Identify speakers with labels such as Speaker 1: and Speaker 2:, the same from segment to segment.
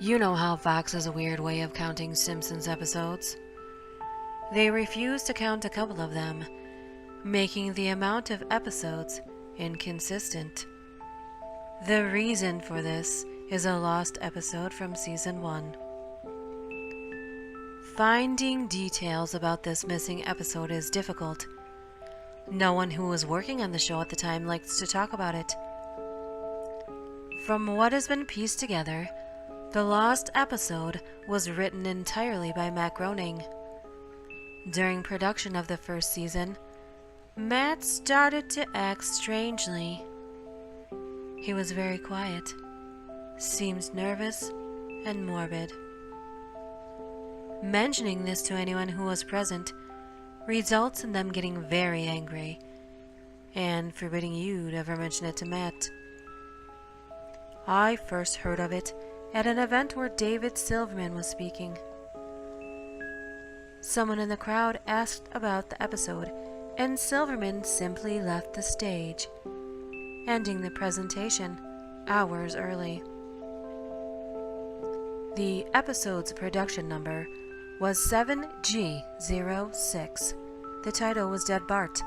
Speaker 1: You know how Fox has a weird way of counting Simpsons episodes. They refuse to count a couple of them, making the amount of episodes inconsistent. The reason for this is a lost episode from season 1. Finding details about this missing episode is difficult. No one who was working on the show at the time likes to talk about it. From what has been pieced together, the lost episode was written entirely by Matt Groening. During production of the first season, Matt started to act strangely. He was very quiet, seemed nervous and morbid. Mentioning this to anyone who was present results in them getting very angry and forbidding you to ever mention it to Matt. I first heard of it at an event where David Silverman was speaking. Someone in the crowd asked about the episode, and Silverman simply left the stage, ending the presentation hours early. The episode's production number was 7G06. The title was Dead Bart.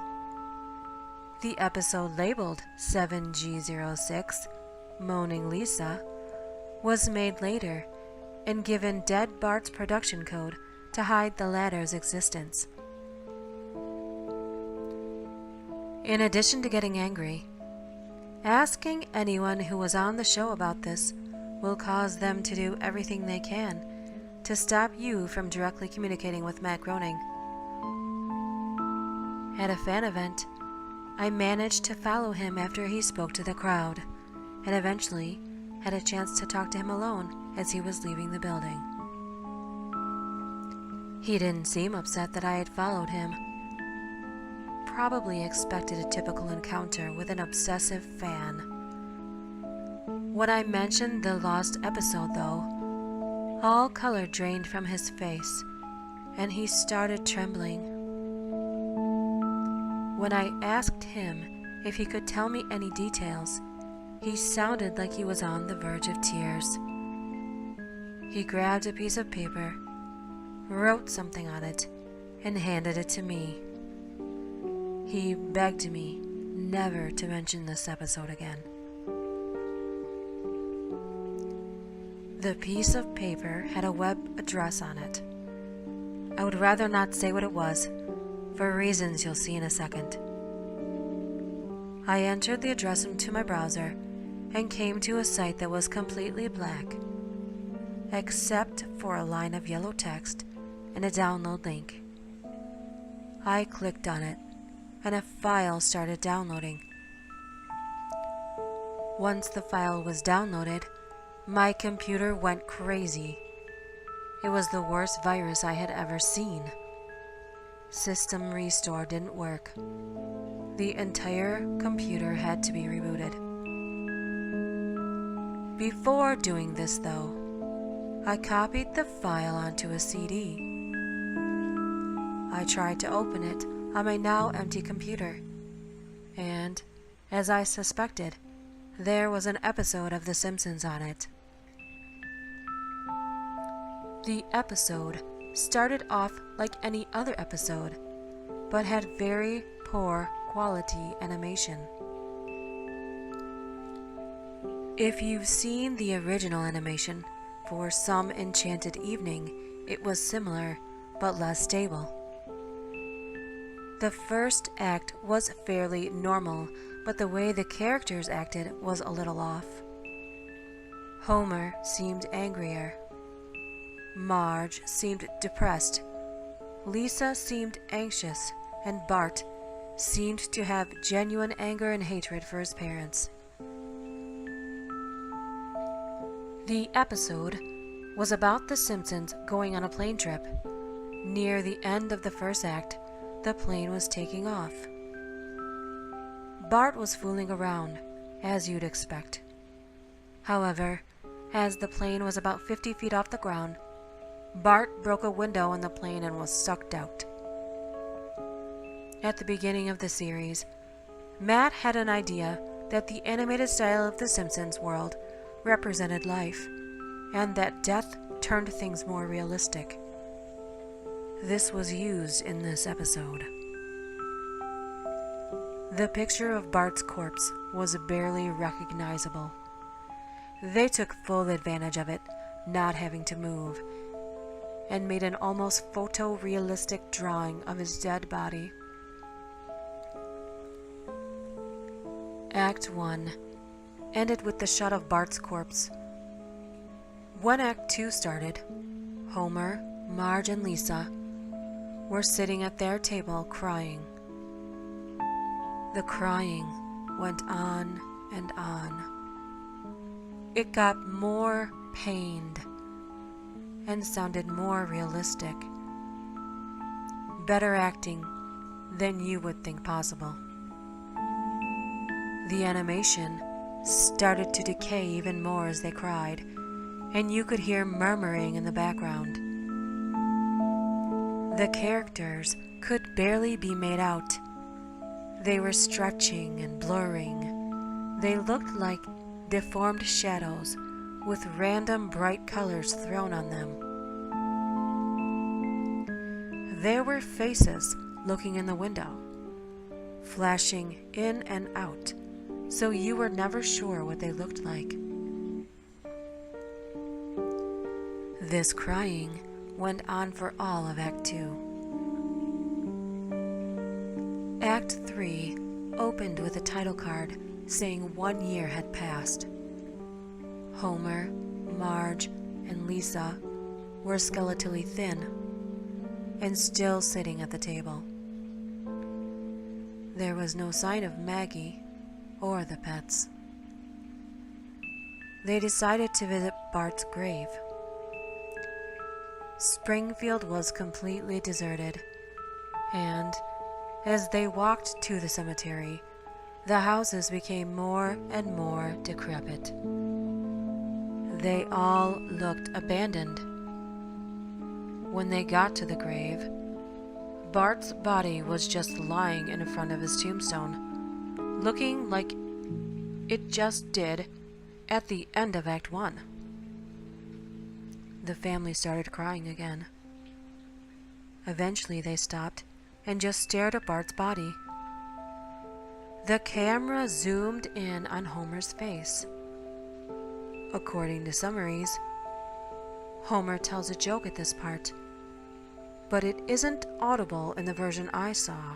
Speaker 1: The episode labeled 7G06, Moaning Lisa, was made later and given Dead Bart's production code to hide the latter's existence. In addition to getting angry, asking anyone who was on the show about this will cause them to do everything they can to stop you from directly communicating with Matt Groening. At a fan event, I managed to follow him after he spoke to the crowd, and eventually had a chance to talk to him alone as he was leaving the building. He didn't seem upset that I had followed him. Probably expected a typical encounter with an obsessive fan. When I mentioned the lost episode, though, all color drained from his face, and he started trembling. When I asked him if he could tell me any details, he sounded like he was on the verge of tears. He grabbed a piece of paper, wrote something on it, and handed it to me. He begged me never to mention this episode again. The piece of paper had a web address on it. I would rather not say what it was, for reasons you'll see in a second. I entered the address into my browser and came to a site that was completely black, except for a line of yellow text and a download link. I clicked on it, and a file started downloading. Once the file was downloaded, my computer went crazy. It was the worst virus I had ever seen. System restore didn't work. The entire computer had to be rebooted. Before doing this, though, I copied the file onto a CD. I tried to open it on my now empty computer, and, as I suspected, there was an episode of The Simpsons on it. The episode started off like any other episode, but had very poor quality animation. If you've seen the original animation for Some Enchanted Evening, it was similar, but less stable. The first act was fairly normal, but the way the characters acted was a little off. Homer seemed angrier. Marge seemed depressed. Lisa seemed anxious, and Bart seemed to have genuine anger and hatred for his parents. The episode was about the Simpsons going on a plane trip. Near the end of the first act, the plane was taking off. Bart was fooling around, as you'd expect. However, as the plane was about 50 feet off the ground, Bart broke a window in the plane and was sucked out. At the beginning of the series, Matt had an idea that the animated style of The Simpsons world represented life, and that death turned things more realistic. This was used in this episode. The picture of Bart's corpse was barely recognizable. They took full advantage of it, not having to move, and made an almost photorealistic drawing of his dead body. Act 1 ended with the shot of Bart's corpse. When Act 2 started, Homer, Marge, and Lisa were sitting at their table crying. The crying went on and on. It got more pained and sounded more realistic. Better acting than you would think possible. The animation started to decay even more as they cried, and you could hear murmuring in the background. The characters could barely be made out. They were stretching and blurring. They looked like deformed shadows with random bright colors thrown on them. There were faces looking in the window, flashing in and out, so you were never sure what they looked like. This crying went on for all of Act 2. Act 3 opened with a title card saying 1 year had passed. Homer, Marge, and Lisa were skeletally thin and still sitting at the table. There was no sign of Maggie or the pets. They decided to visit Bart's grave. Springfield was completely deserted, and as they walked to the cemetery, the houses became more and more decrepit. They all looked abandoned. When they got to the grave, Bart's body was just lying in front of his tombstone, looking like it just did at the end of Act 1. The family started crying again. Eventually they stopped and just stared at Bart's body. The camera zoomed in on Homer's face. According to summaries, Homer tells a joke at this part, but it isn't audible in the version I saw.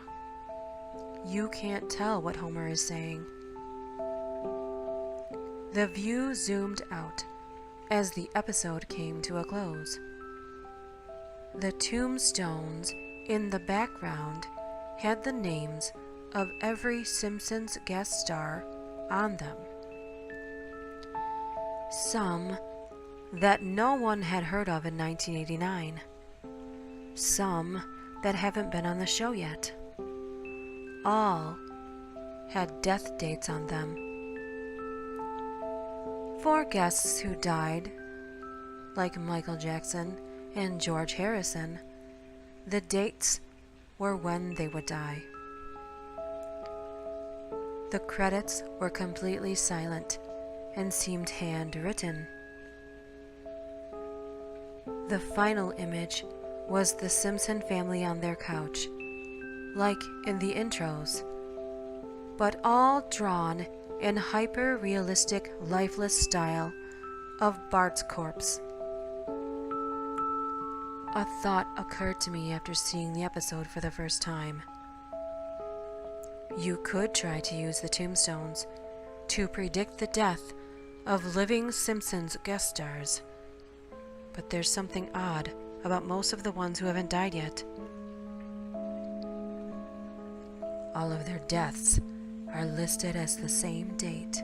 Speaker 1: You can't tell what Homer is saying. The view zoomed out as the episode came to a close. The tombstones in the background had the names of every Simpsons guest star on them. Some that no one had heard of in 1989. Some that haven't been on the show yet. All had death dates on them. For guests who died, like Michael Jackson and George Harrison, the dates were when they would die. The credits were completely silent and seemed handwritten. The final image was the Simpson family on their couch, like in the intros, but all drawn in hyper-realistic, lifeless style of Bart's corpse. A thought occurred to me after seeing the episode for the first time. You could try to use the tombstones to predict the death of living Simpsons guest stars, but there's something odd about most of the ones who haven't died yet. All of their deaths are listed as the same date.